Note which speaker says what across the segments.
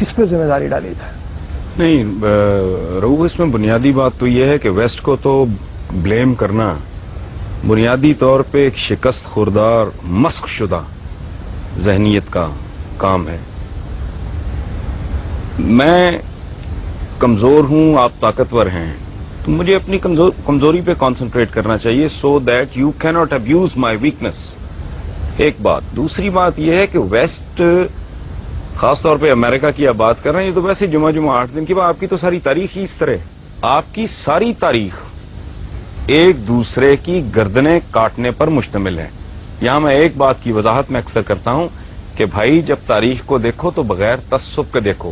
Speaker 1: کس پہ ذمہ داری ڈالی جائے؟
Speaker 2: نہیں رؤوف، اس میں بنیادی بات تو یہ ہے کہ ویسٹ کو تو بلیم کرنا بنیادی طور پہ ایک شکست خوردار مسخ شدہ ذہنیت کا کام ہے. میں کمزور ہوں، آپ طاقتور ہیں، تو مجھے اپنی کمزوری پہ کانسنٹریٹ کرنا چاہیے سو دیٹ یو کی ناٹ ابیوز مائی ویکنس. ایک بات. دوسری بات یہ ہے کہ ویسٹ خاص طور پہ امریکہ کی آپ بات کر رہے ہیں، یہ تو ویسے جمعہ 8 دن کی بات. آپ کی تو ساری تاریخ ہی اس طرح، آپ کی ساری تاریخ ایک دوسرے کی گردنیں کاٹنے پر مشتمل ہے. یہاں میں ایک بات کی وضاحت میں اکثر کرتا ہوں کہ بھائی جب تاریخ کو دیکھو تو بغیر تعصب کے دیکھو.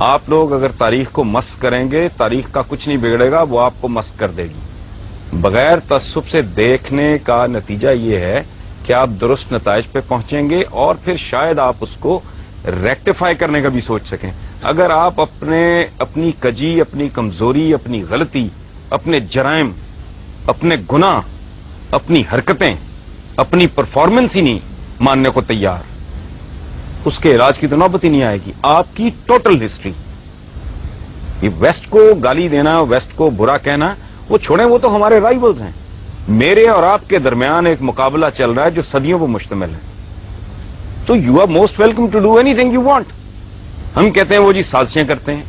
Speaker 2: آپ لوگ اگر تاریخ کو مس کریں گے، تاریخ کا کچھ نہیں بگڑے گا، وہ آپ کو مس کر دے گی. بغیر تعصب سے دیکھنے کا نتیجہ یہ ہے کہ آپ درست نتائج پہ پہنچیں گے اور پھر شاید آپ اس کو ریکٹیفائی کرنے کا بھی سوچ سکیں. اگر آپ اپنی کجی، اپنی کمزوری، اپنی غلطی، اپنے جرائم، اپنے گناہ، اپنی حرکتیں، اپنی پرفارمنس ہی نہیں ماننے کو تیار، اس کے علاج کی تو نوبت ہی نہیں آئے گی. آپ کی ٹوٹل ہسٹری، یہ ویسٹ کو گالی دینا، ویسٹ کو برا کہنا وہ چھوڑیں، وہ تو ہمارے رائیولز ہیں. میرے اور آپ کے درمیان ایک مقابلہ چل رہا ہے جو صدیوں پر مشتمل ہے. تو you are most welcome to do anything you want. ہم کہتے ہیں وہ جی سازشیں کرتے ہیں،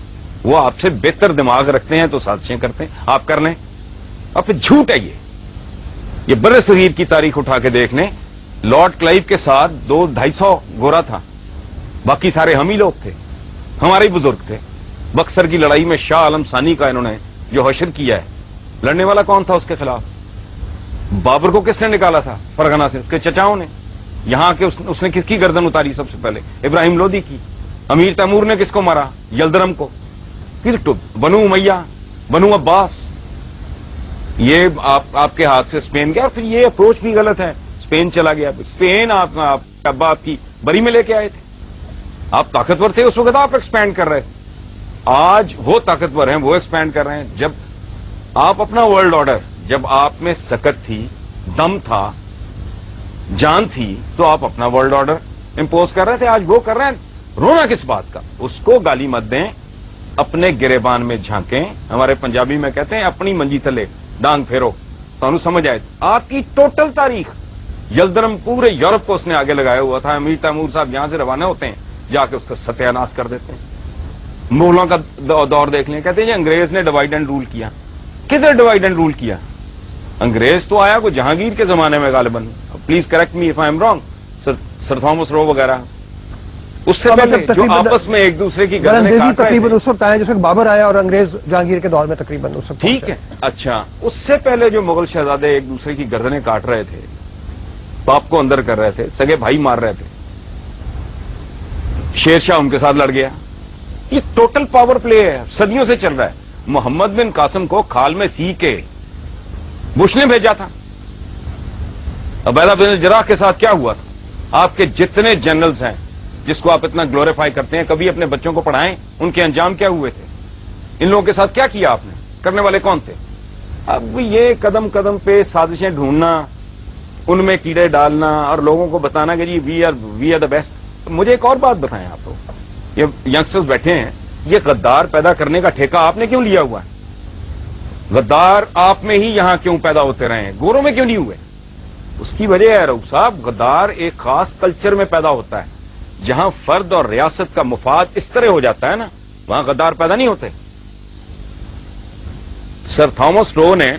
Speaker 2: وہ آپ سے بہتر دماغ رکھتے ہیں تو سازشیں کرتے ہیں، آپ کر لیں. اور پھر جھوٹ ہے یہ بر صغیر کی تاریخ اٹھا کے دیکھ لیں. لارڈ کلائیو کے ساتھ 200-250 گورا تھا، باقی سارے ہم ہی لوگ تھے، ہمارے ہی بزرگ تھے. بکسر کی لڑائی میں شاہ عالم ثانی کا انہوں نے جو حشر کیا ہے، لڑنے والا کون تھا اس کے خلاف؟ بابر کو کس نے نکالا تھا فرغانہ سے؟ اس کے چچاؤں نے. یہاں کے اس نے کس کی گردن اتاری سب سے پہلے؟ ابراہیم لودھی کی. امیر تیمور نے کس کو مارا؟ یلدرم کو. پھر بنو امیہ، بنو عباس. یہ آپ کے ہاتھ سے اسپین گیا. پھر یہ اپروچ بھی غلط ہے، اسپین چلا گیا. اسپین آپ ابا آپ کی بری میں لے کے آئے تھے. آپ طاقتور تھے اس وقت، آپ ایکسپینڈ کر رہے تھے. آج وہ طاقتور ہیں، وہ ایکسپینڈ کر رہے ہیں. جب آپ اپنا ورلڈ آرڈر، جب آپ میں سکت تھی، دم تھا، جان تھی، تو آپ اپنا ورلڈ آرڈر امپوز کر رہے تھے. آج وہ کر رہے ہیں. رونا کس بات کا؟ اس کو گالی مت دیں، اپنے گریبان میں جھانکیں. ہمارے پنجابی میں کہتے ہیں اپنی منجی تھلے ڈانگ پھیرو تو انہوں سمجھ آئے. آپ کی ٹوٹل تاریخ، یلدرم پورے یورپ کو اس نے آگے لگایا ہوا تھا. امیر تیمور صاحب یہاں سے روانہ ہوتے ہیں، جا کے اس کا ستیہ ناش کر دیتے ہیں. مغلوں کا دور دیکھ لیں، کہتے ہیں جی انگریز نے ڈیوائڈ اینڈ رول کیا. کدھر ڈیوائڈ اینڈ رول کیا؟ انگریز تو آیا کو جہانگیر کے زمانے میں غالباً. Please correct me if I am wrong, sir Thomas Roe وغیرہ. اس سے پہلے جو آپس میں ایک دوسرے کی گردنیں کاٹ رہے
Speaker 1: تقریباً اس وقت آیا جس وقت بابر آیا، اور انگریز جہانگیر کے دور میں تقریباً اس وقت.
Speaker 2: ٹھیک ہے، اچھا. اس سے پہلے جو مغل شہزادے ایک دوسرے کی گردنیں کاٹ رہے تھے، باپ کو اندر کر رہے تھے، سگے بھائی مار رہے تھے، شیر شاہ ان کے ساتھ لڑ گیا. یہ ٹوٹل پاور پلے ہے، صدیوں سے چل رہا ہے. محمد بن قاسم کو کھال میں سی کے بش نے بھیجا تھا. عبیدہ بن الجراح کے ساتھ کیا ہوا تھا؟ آپ کے جتنے جنرلز ہیں جس کو آپ اتنا گلوریفائی کرتے ہیں، کبھی اپنے بچوں کو پڑھائیں ان کے انجام کیا ہوئے تھے؟ ان لوگوں کے ساتھ کیا کیا آپ نے؟ کرنے والے کون تھے؟ اب یہ قدم قدم پہ سازشیں ڈھونڈنا، ان میں کیڑے ڈالنا اور لوگوں کو بتانا کہ جی وی آر دا بیسٹ. مجھے ایک اور بات بتائیں آپ لوگ، یہ ینگسٹرز بیٹھے ہیں، یہ غدار پیدا کرنے کا ٹھیکہ آپ نے کیوں لیا ہوا ہے؟ غدار آپ میں ہی یہاں کیوں پیدا ہوتے رہے ہیں، گوروں میں کیوں نہیں ہوئے؟ اس کی وجہ ہے رؤوف صاحب، غدار ایک خاص کلچر میں پیدا ہوتا ہے. جہاں فرد اور ریاست کا مفاد اس طرح ہو جاتا ہے نا، وہاں غدار پیدا نہیں ہوتے. سر تھامس رو نے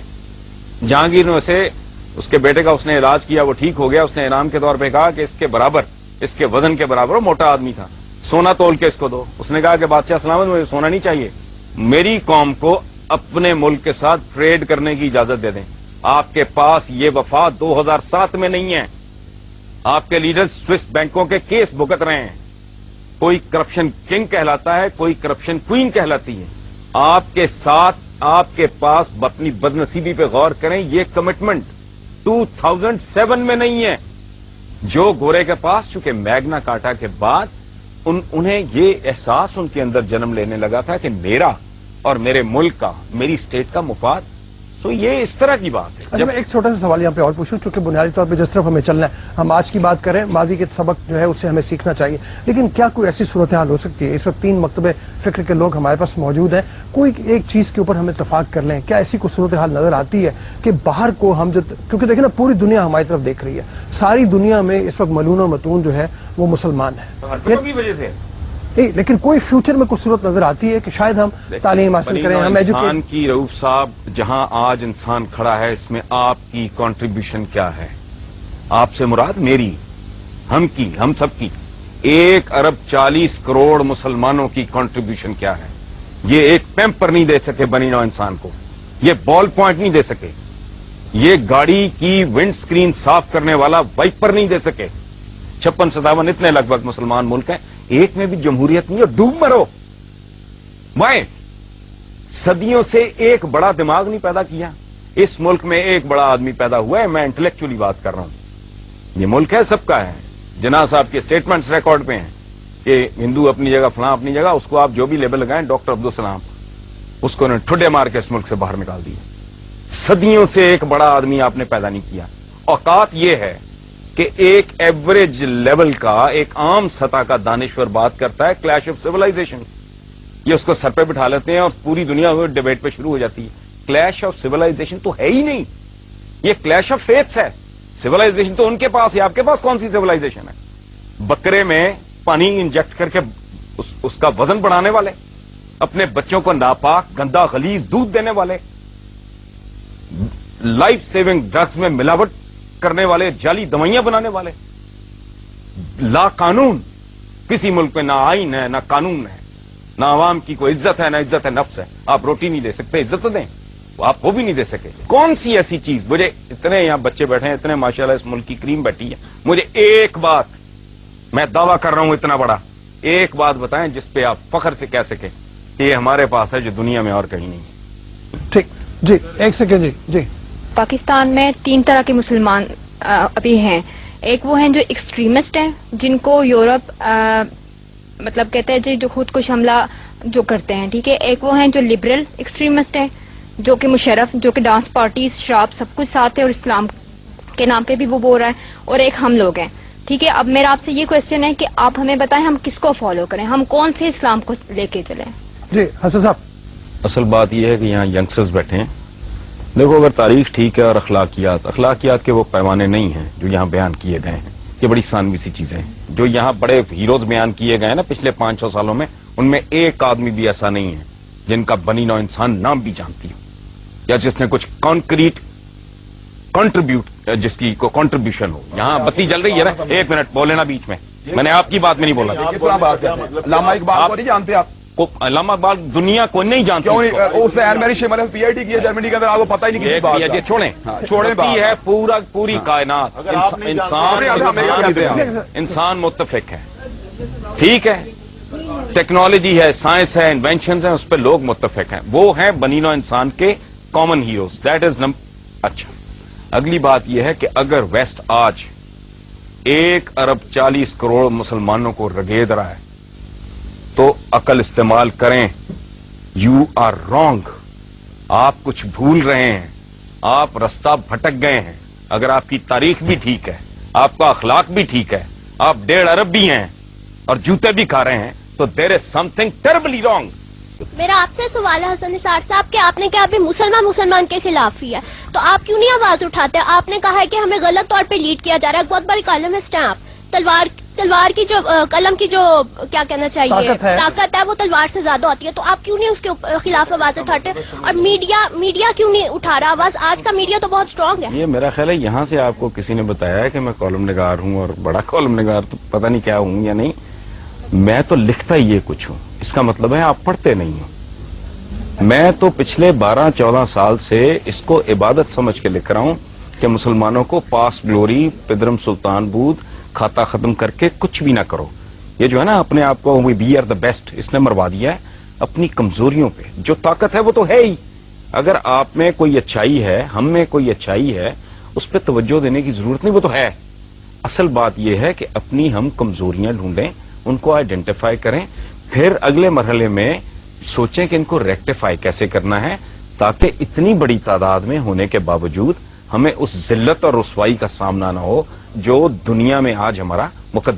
Speaker 2: جہانگیر نے اسے، اس کے بیٹے کا اس نے علاج کیا، وہ ٹھیک ہو گیا. اس نے انعام کے طور پہ کہا کہ اس کے برابر، اس کے وزن کے برابر، وہ موٹا آدمی تھا، سونا تول کے اس کو دو. اس نے کہا کہ بادشاہ سلامت، مجھے سونا نہیں چاہیے، میری قوم کو اپنے ملک کے ساتھ ٹریڈ کرنے کی اجازت دے دیں. آپ کے پاس یہ وفا 2007 میں نہیں ہے. آپ کے لیڈر سوئس بینکوں کے کیس بھگت رہے ہیں. کوئی کرپشن کنگ کہلاتا ہے، کوئی کرپشن کوئین کہلاتی ہے. آپ کے ساتھ، آپ کے پاس اپنی بدنصیبی پہ غور کریں، یہ کمٹمنٹ 2007 میں نہیں ہے. جو گورے کے پاس، چونکہ میگنا کارٹا کے بعد انہیں یہ احساس ان کے اندر جنم لینے لگا تھا کہ میرا اور میرے ملک کا، میری اسٹیٹ کا مفاد तो ये इस तरह की बात है।
Speaker 1: अच्छा, मैं एक छोटा सा सवाल यहाँ पे और पूछूं, चूंकि बुनियादी तौर पे जिस तरफ हमें चलना है, हम आज की बात करें, माजी के सबक जो है उससे हमें सीखना चाहिए, लेकिन क्या कोई ऐसी सूरत हाल हो सकती है, इस वक्त 3 मकतबे फिक्र के लोग हमारे पास मौजूद हैं, कोई एक चीज के ऊपर हम इत्तफाक कर लें, क्या ऐसी कोई सूरत हाल नजर आती है कि बाहर को हम जो, क्योंकि देखिए ना पूरी दुनिया हमारी तरफ देख रही है, सारी दुनिया में इस वक्त मलून और मतून जो है वो मुसलमान है,
Speaker 2: हरकतों की वजह से
Speaker 1: नहीं, लेकिन कोई फ्यूचर में कुछ सूरत नजर आती है कि शायद हम तालीम हासिल करें, हम
Speaker 2: इंसान की रऊफ साहब, जहां आज इंसान खड़ा है इसमें आपकी कंट्रीब्यूशन क्या है? आपसे मुराद मेरी, हम सबकी 1 अरब 40 करोड़ मुसलमानों की कंट्रीब्यूशन क्या है? ये एक पैम्पर नहीं दे सके बनी नौ इंसान को, ये बॉल पॉइंट नहीं दे सके, ये गाड़ी की विंड स्क्रीन साफ करने वाला वाइपर नहीं दे सके। 56-57 इतने लगभग मुसलमान मुल्क हैं, एक में भी जमहूरियत नहीं है, डूब मरो। मैं सदियों से एक बड़ा दिमाग नहीं पैदा किया, इस मुल्क में एक बड़ा आदमी पैदा हुआ है, मैं इंटेलेक्चुअली बात कर रहा हूं। ये मुल्क है सबका है, जना साहब के स्टेटमेंट्स रिकॉर्ड पे हैं कि हिंदू अपनी जगह, फलां अपनी जगह, उसको आप जो भी लेबल लगाएं, डॉक्टर अब्दुल सलाम, उसको उन्होंने ठुड्डे मार के इस मुल्क से बाहर निकाल दिया। सदियों से एक बड़ा आदमी आपने पैदा नहीं किया। औकात यह है कि एक एवरेज लेवल का, एक आम सतह का दानिश्वर बात करता है क्लैश ऑफ सिविलाइजेशन, ये उसको सर पे बिठा लेते हैं और पूरी दुनिया में डिबेट पे शुरू हो जाती है। क्लैश ऑफ सिविलाइजेशन तो है ही नहीं, ये क्लैश ऑफ फेथ्स है। सिविलाइजेशन तो उनके पास है, आपके पास कौन सी सिविलाइजेशन है? बकरे में पानी इंजेक्ट करके उसका वजन बढ़ाने वाले, अपने बच्चों को नापाक गंदा गलीज दूध देने वाले, लाइफ सेविंग ड्रग्स में मिलावट करने वाले, जाली दवाइयां बनाने वाले, ला कानून, किसी मुल्क में ना आईन है ना कानून है, ना आवाम की कोई इज्जत है ना इज्जत है नफ्स है। आप रोटी नहीं दे सकते, इज्जत तो दें, आप वो भी नहीं दे सके। कौन सी ऐसी चीज, मुझे इतने यहां बच्चे बैठे हैं, इतने माशाल्लाह इस मुल्क की क्रीम बैठी है, मुझे एक बात, मैं दावा कर रहा हूं इतना बड़ा, एक बात बताएं जिस पे आप फख्र से कह सके कि ये हमारे पास है जो दुनिया में और कहीं नहीं है।
Speaker 1: ठीक जी, एक सेकेंड जी।
Speaker 3: पाकिस्तान में 3 तरह के मुसलमान अभी हैं। एक वो हैं जो एक्सट्रीमिस्ट हैं, जिनको यूरोप मतलब कहते हैं जी, जो खुद कुछ हमला जो करते हैं, ठीक है। एक वो हैं जो लिबरल एक्सट्रीमिस्ट हैं, जो कि मुशर्रफ, जो कि डांस पार्टीज, शराब सब कुछ साथ है और इस्लाम के नाम पे भी वो बोल रहा है, और एक हम लोग हैं, ठीक है। अब मेरा आपसे ये क्वेश्चन है कि आप हमें बताएं हम किसको फॉलो करें, हम कौन से इस्लाम को लेके चलें?
Speaker 1: जी हसन साहब।
Speaker 2: असल बात यह है कि यहाँ यंगस्टर्स बैठे हैं। देखो, अगर तारीख ठीक है और अखलाकियात के वो पैमाने नहीं हैं जो यहाँ बयान किए गए हैं, ये बड़ी सानवी सी चीजें हैं। जो यहाँ बड़े हीरोज बयान किए गए हैं ना पिछले 500 सालों में, उनमें एक आदमी भी ऐसा नहीं है जिनका बनी नौ इंसान नाम भी जानती हो, या जिसने कुछ कॉन्क्रीट जिसकी को कंट्रीब्यूशन हो। यहाँ बत्ती जल रही है ना, 1 मिनट बोले ना बीच में, मैंने आपकी बात में नहीं बोला।
Speaker 4: अल्लामा इकबाल को नहीं जानते आप?
Speaker 2: अल्लामा इकबाल दुनिया को नहीं जानती।
Speaker 4: क्यों नहीं? उसने एन मैरी शेमर में पीएचडी की है जर्मनी के अंदर, आपको पता ही नहीं किसी बात का।
Speaker 2: छोड़ती है पूरी कायनात, इंसान मुत्तफिक है, ठीक है। टेक्नोलॉजी है, साइंस है, इन्वेंशन है, उस पर लोग मुत्तफिक हैं, वो हैं बनी नौ इंसान के कॉमन हीरोज, दैट इज अच्छा। अगली बात यह है कि अगर वेस्ट आज 1 अरब 40 करोड़ मुसलमानों को रगेद रहा है तो अकल इस्तेमाल करें। यू आर रॉन्ग, आप कुछ भूल रहे हैं, आप रास्ता भटक गए हैं। अगर आपकी तारीख भी ठीक है, आपका अखलाक भी ठीक है, आप 1.5 अरब भी हैं और जूते भी खा रहे हैं, तो there is something terribly wrong.
Speaker 5: मेरा आपसे सवाल है हसन निसार साहब कि आपने कहा अभी मुसलमान के खिलाफ ही है, तो आप क्यों नहीं आवाज उठाते? आपने कहा है कि हमें गलत तौर पे लीड किया जा रहा है। बहुत बड़ी कलम है स्टैम्प, तलवार की जो कलम की जो क्या कहना चाहिए ताकत है वो तलवार से ज्यादा होती है, तो आप क्यों नहीं उसके खिलाफ आवाज उठाते? और मीडिया क्यों नहीं उठा रहा आवाज? आज का मीडिया तो बहुत स्ट्रांग है।
Speaker 2: ये मेरा ख्याल है यहाँ से आपको किसी ने बताया है कि मैं कॉलम निगार हूँ, और बड़ा कॉलम निगार तो पता नहीं क्या हूँ या नहीं, मैं तो लिखता ही ये कुछ हूँ। इसका मतलब है आप पढ़ते नहीं हो। मैं तो पिछले 12-14 साल से इसको इबादत समझ के लिख रहा हूँ कि मुसलमानों को पास ग्लोरी, पिदरम सुल्तान बूद, खाता खत्म करके कुछ भी ना करो। ये जो है ना अपने आप को वी आर द बेस्ट, इसने मरवा दिया है अपनी कमजोरियों पे। जो ताकत है वो तो है ही, अगर आप में कोई अच्छाई है, हम में कोई अच्छाई है, उस पर तवज्जो देने की जरूरत नहीं, वो तो है। असल बात यह है कि अपनी हम कमजोरियां ढूंढें, उनको आइडेंटिफाई करें, फिर अगले मरहले में सोचें कि इनको रेक्टिफाई कैसे करना है, تاکہ اتنی بڑی تعداد میں ہونے کے باوجود ہمیں اس ذلت اور رسوائی کا سامنا نہ ہو جو دنیا میں آج ہمارا مقدر